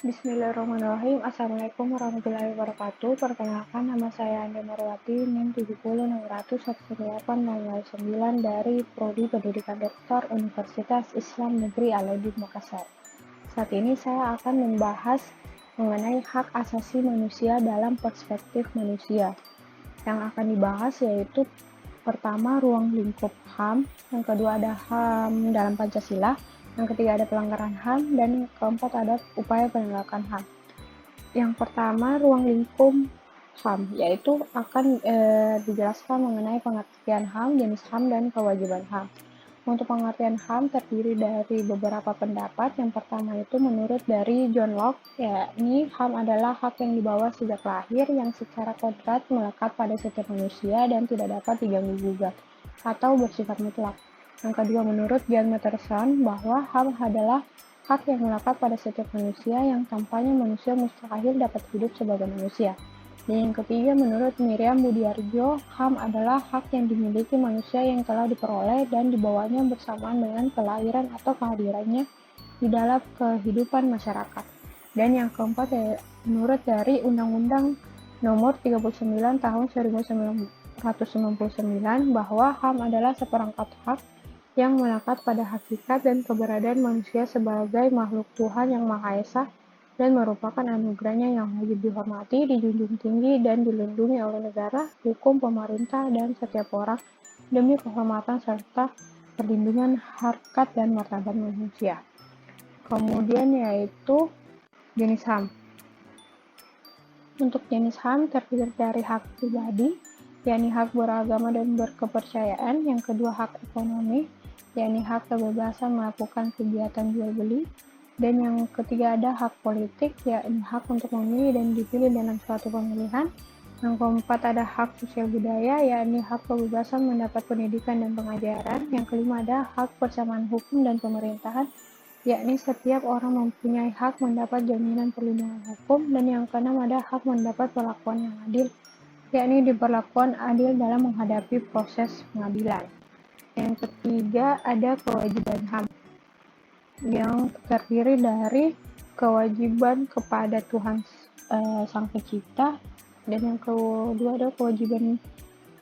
Bismillahirrahmanirrahim. Assalamualaikum warahmatullahi wabarakatuh. Perkenalkan, nama saya Andi Marwati, NIM 7060010809 dari Prodi Pendidikan Doktor Universitas Islam Negeri Al-Adib Makassar. Saat ini saya akan membahas mengenai hak asasi manusia dalam perspektif manusia. Yang akan dibahas yaitu pertama, ruang lingkup HAM, yang kedua ada HAM dalam Pancasila, yang ketiga ada pelanggaran HAM, dan yang keempat ada upaya penegakan HAM. Yang pertama, ruang lingkup HAM, yaitu akan dijelaskan mengenai pengertian HAM, jenis HAM, dan kewajiban HAM. Untuk pengertian HAM terdiri dari beberapa pendapat. Yang pertama itu menurut dari John Locke, yakni HAM adalah hak yang dibawa sejak lahir yang secara kodrat melekat pada setiap manusia dan tidak dapat diganggu-gugat atau bersifat mutlak. Yang kedua menurut John Matterson bahwa HAM adalah hak yang melekat pada setiap manusia yang tanpanya manusia mustahil dapat hidup sebagai manusia. Dan yang ketiga, menurut Miriam Budiarjo, HAM adalah hak yang dimiliki manusia yang telah diperoleh dan dibawanya bersamaan dengan kelahiran atau kehadirannya di dalam kehidupan masyarakat. Dan yang keempat, menurut dari Undang-Undang Nomor 39 Tahun 1999 bahwa HAM adalah seperangkat hak yang melekat pada hakikat dan keberadaan manusia sebagai makhluk Tuhan yang Maha Esa dan merupakan anugerahnya yang wajib dihormati, dijunjung tinggi, dan dilindungi oleh negara, hukum, pemerintah, dan setiap orang demi kehormatan serta perlindungan harkat dan martabat manusia. Kemudian yaitu jenis HAM. Untuk jenis HAM terdiri dari hak pribadi, yakni hak beragama dan berkepercayaan. Yang kedua hak ekonomi, yakni hak kebebasan melakukan kegiatan jual beli. Dan yang ketiga ada hak politik, yakni hak untuk memilih dan dipilih dalam suatu pemilihan. Yang keempat ada hak sosial budaya, yakni hak kebebasan mendapat pendidikan dan pengajaran. Yang kelima ada hak persamaan hukum dan pemerintahan, yakni setiap orang mempunyai hak mendapat jaminan perlindungan hukum. Dan yang keenam ada hak mendapat perlakuan yang adil, yakni diperlakukan adil dalam menghadapi proses pengadilan. Yang ketiga ada kewajiban HAM, yang terdiri dari kewajiban kepada Tuhan Sang Pencipta, dan yang kedua ada kewajiban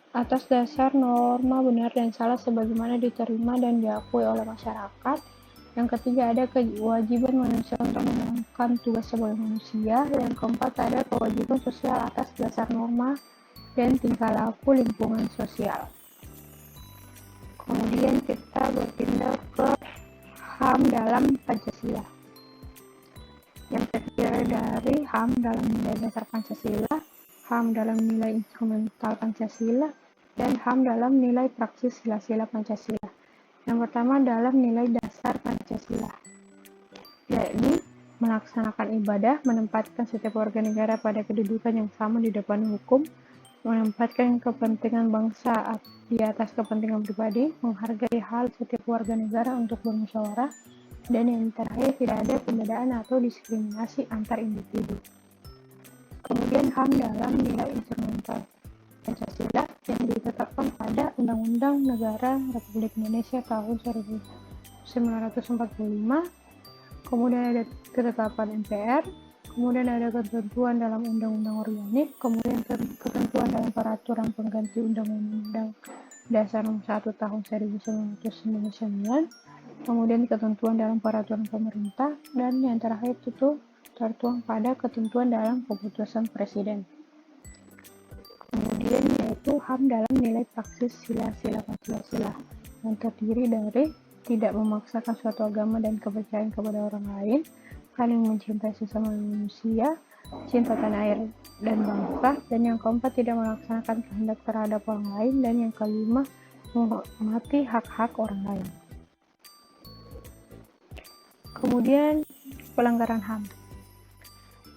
atas dasar norma benar dan salah sebagaimana diterima dan diakui oleh masyarakat. Yang ketiga ada kewajiban manusia untuk menjalankan tugas sebagai manusia. Yang keempat ada kewajiban sosial atas dasar norma dan tingkah laku lingkungan sosial. Kemudian kita berpindah ke HAM dalam Pancasila, yang terdiri dari HAM dalam nilai dasar Pancasila, HAM dalam nilai instrumental Pancasila, dan HAM dalam nilai praksis sila-sila Pancasila. Yang pertama dalam nilai dasar Pancasila, yakni melaksanakan ibadah, menempatkan setiap warga negara pada kedudukan yang sama di depan hukum, menempatkan kepentingan bangsa di atas kepentingan pribadi, menghargai hal setiap warga negara untuk bermusyawarah, dan yang terakhir tidak ada pembedaan atau diskriminasi antar individu. Kemudian HAM dalam nilai instrumental Pancasila yang ditetapkan pada Undang-Undang Negara Republik Indonesia tahun 1945, kemudian ada ketetapan MPR, kemudian ada ketentuan dalam Undang-Undang Organik, kemudian ketentuan dalam Peraturan Pengganti Undang-Undang Dasar Nomor 1 Tahun 1999, kemudian ketentuan dalam Peraturan Pemerintah, dan yang terakhir itu tertuang pada ketentuan dalam Keputusan Presiden. Kemudian yaitu HAM dalam nilai praksis sila-sila Pancasila, yang terdiri dari tidak memaksakan suatu agama dan kepercayaan kepada orang lain, saling mencintai sesama manusia, cinta tanah air dan bangsa, dan yang keempat tidak melaksanakan kehendak terhadap orang lain, dan yang kelima menghormati hak-hak orang lain. Kemudian pelanggaran HAM.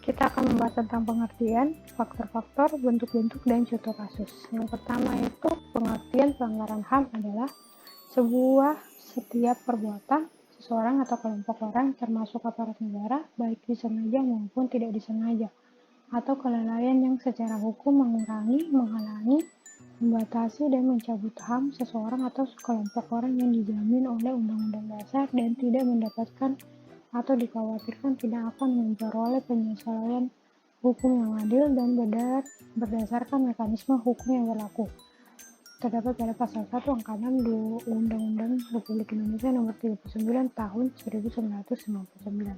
Kita akan membahas tentang pengertian, faktor-faktor, bentuk-bentuk, dan contoh kasus. Yang pertama itu pengertian pelanggaran HAM adalah sebuah setiap perbuatan seseorang atau kelompok orang termasuk aparat negara, baik disengaja maupun tidak disengaja, atau kelalaian yang secara hukum mengurangi, menghalangi, membatasi, dan mencabut HAM seseorang atau kelompok orang yang dijamin oleh Undang-Undang Dasar dan tidak mendapatkan atau dikhawatirkan tidak akan memperoleh penyesuaian hukum yang adil dan berdasarkan mekanisme hukum yang berlaku. Terdapat pada pasal 1 angka 6 Undang-Undang Republik Indonesia Nomor 39 Tahun 1999.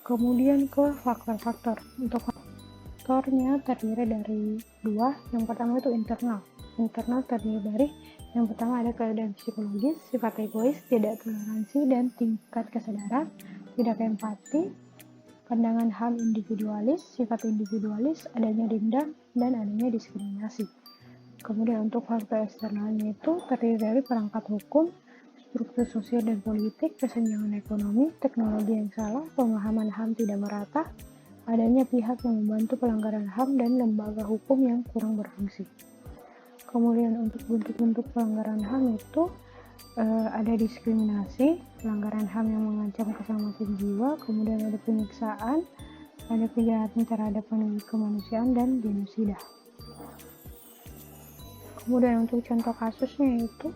Kemudian ke faktor-faktor. Untuk faktornya terdiri dari dua. Yang pertama itu internal. Internal terdiri dari yang pertama ada keadaan psikologis, sifat egois, tidak toleransi, dan tingkat kesadaran, tidak empati, pandangan HAM individualis, sifat individualis, adanya dendam, dan adanya diskriminasi. Kemudian untuk faktor eksternalnya itu terdiri dari perangkat hukum, struktur sosial dan politik, kesenjangan ekonomi, teknologi yang salah, pemahaman HAM tidak merata, adanya pihak yang membantu pelanggaran HAM, dan lembaga hukum yang kurang berfungsi. Kemudian untuk bentuk-bentuk pelanggaran HAM itu ada diskriminasi, pelanggaran HAM yang mengancam keselamatan jiwa, kemudian ada penyiksaan, ada kejahatan terhadap kemanusiaan, dan genosida. Kemudian untuk contoh kasusnya itu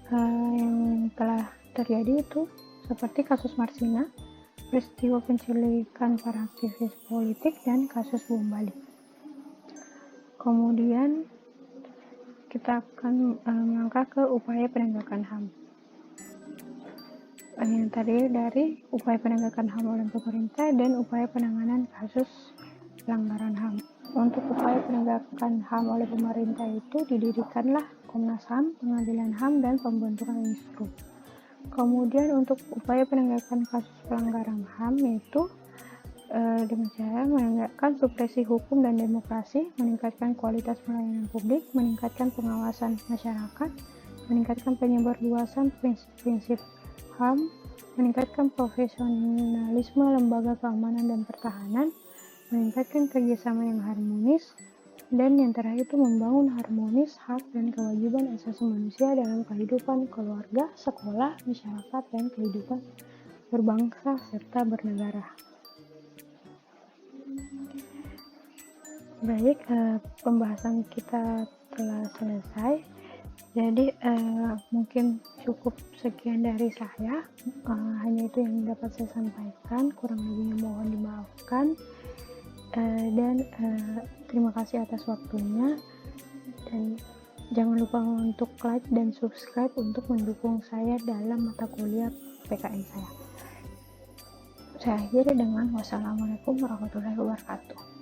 yang telah terjadi itu seperti kasus Marsina, peristiwa penculikan para aktivis politik, dan kasus bom Bali. Kemudian kita akan melangkah ke upaya penegakan HAM. Yang tadi dari upaya penegakan HAM oleh pemerintah dan upaya penanganan kasus pelanggaran HAM. Untuk upaya penegakan HAM oleh pemerintah itu didirikanlah Komnas HAM, Pengadilan HAM, dan pembentukan Instru. Kemudian untuk upaya penegakan kasus pelanggaran HAM itu dengan cara menegakkan supresi hukum dan demokrasi, meningkatkan kualitas pelayanan publik, meningkatkan pengawasan masyarakat, meningkatkan penyebarluasan prinsip-prinsip HAM, meningkatkan profesionalisme lembaga keamanan dan pertahanan, meningkatkan kerjasama yang harmonis, dan yang terakhir itu membangun harmonis hak dan kewajiban asasi manusia dalam kehidupan keluarga, sekolah, masyarakat, dan kehidupan berbangsa serta bernegara. Baik, pembahasan kita telah selesai. Jadi mungkin cukup sekian dari saya. Hanya itu yang dapat saya sampaikan. Kurang lebihnya mohon dimaafkan. Dan terima kasih atas waktunya. Dan jangan lupa untuk like dan subscribe untuk mendukung saya dalam mata kuliah PKN saya. Saya akhiri dengan wassalamualaikum warahmatullahi wabarakatuh.